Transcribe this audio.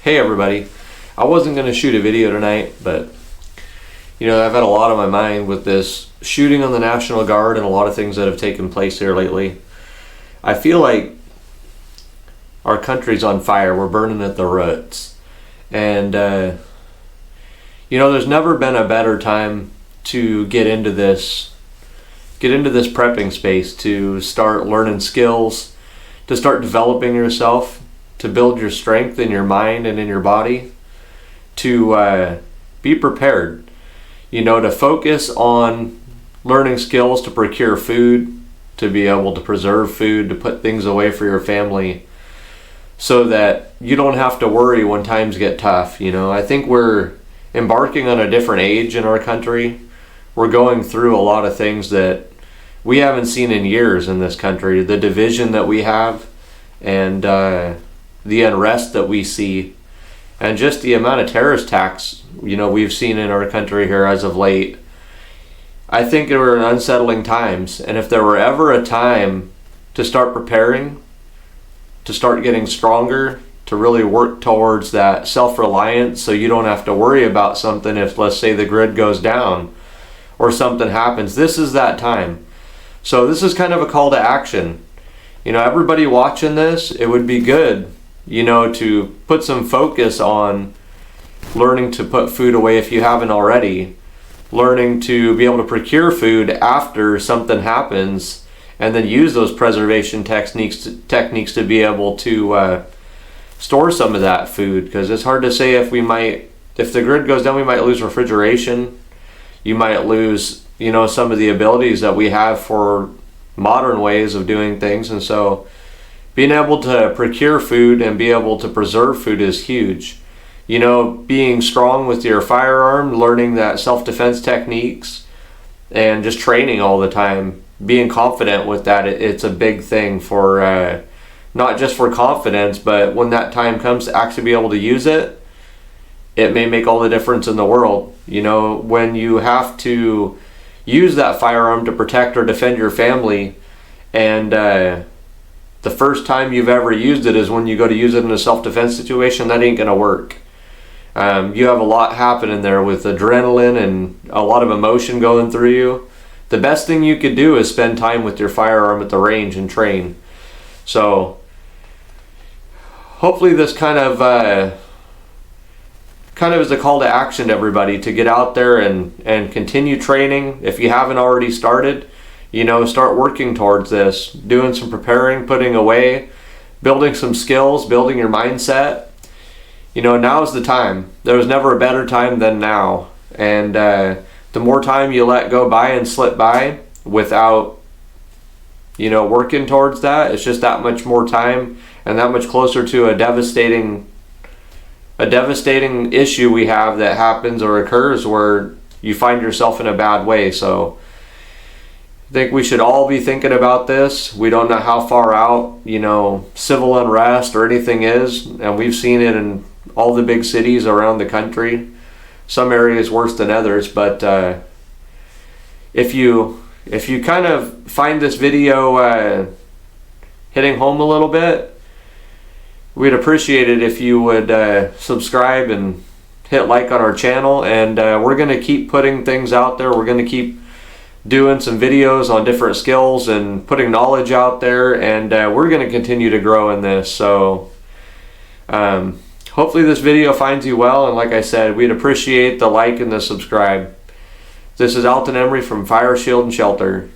Hey everybody, I wasn't going to shoot a video tonight, but I've had a lot on my mind with this shooting on the National Guard and a lot of things that have taken place here lately. I feel like our country's on fire. We're burning at the roots. And there's never been a better time to get into this prepping space, to start learning skills, to start developing yourself, to build your strength in your mind and in your body, to be prepared, to focus on learning skills to procure food, to be able to preserve food, to put things away for your family so that you don't have to worry when times get tough. I think we're embarking on a different age in our country. We're going through a lot of things that we haven't seen in years in this country. The division that we have and the unrest that we see, and just the amount of terrorist attacks we've seen in our country here as of late. I think we're in unsettling times, and if there were ever a time to start preparing, to start getting stronger, to really work towards that self-reliance so you don't have to worry about something if, let's say, the grid goes down or something happens, this is that time. So this is kind of a call to action. Everybody watching this, it would be good to put some focus on learning to put food away if you haven't already, learning to be able to procure food after something happens, and then use those preservation techniques to be able to store some of that food, because it's hard to say if the grid goes down, we might lose refrigeration. You might lose some of the abilities that we have for modern ways of doing things, and so being able to procure food and be able to preserve food is huge. Being strong with your firearm, learning that self-defense techniques, and just training all the time, being confident with that, it's a big thing for not just for confidence, but when that time comes to actually be able to use it, it may make all the difference in the world. When you have to use that firearm to protect or defend your family, and the first time you've ever used it is when you go to use it in a self-defense situation, that ain't gonna work. You have a lot happening there with adrenaline and a lot of emotion going through you. The best thing you could do is spend time with your firearm at the range and train. So hopefully this kind of is a call to action to everybody to get out there and continue training. If you haven't already started, start working towards this, doing some preparing, putting away, building some skills, building your mindset. Now's the time. There was never a better time than now. And the more time you let go by and slip by without, working towards that, it's just that much more time and that much closer to a devastating issue we have that happens or occurs where you find yourself in a bad way. So I think we should all be thinking about this. We don't know how far out, civil unrest or anything is, and we've seen it in all the big cities around the country. Some areas worse than others, but if you kind of find this video hitting home a little bit, we'd appreciate it if you would subscribe and hit like on our channel, and we're going to keep putting things out there. We're going to keep doing some videos on different skills and putting knowledge out there, and we're going to continue to grow in this. So hopefully this video finds you well, and like I said, we'd appreciate the like and the subscribe. This is Alton Emery from Fire Shield and Shelter.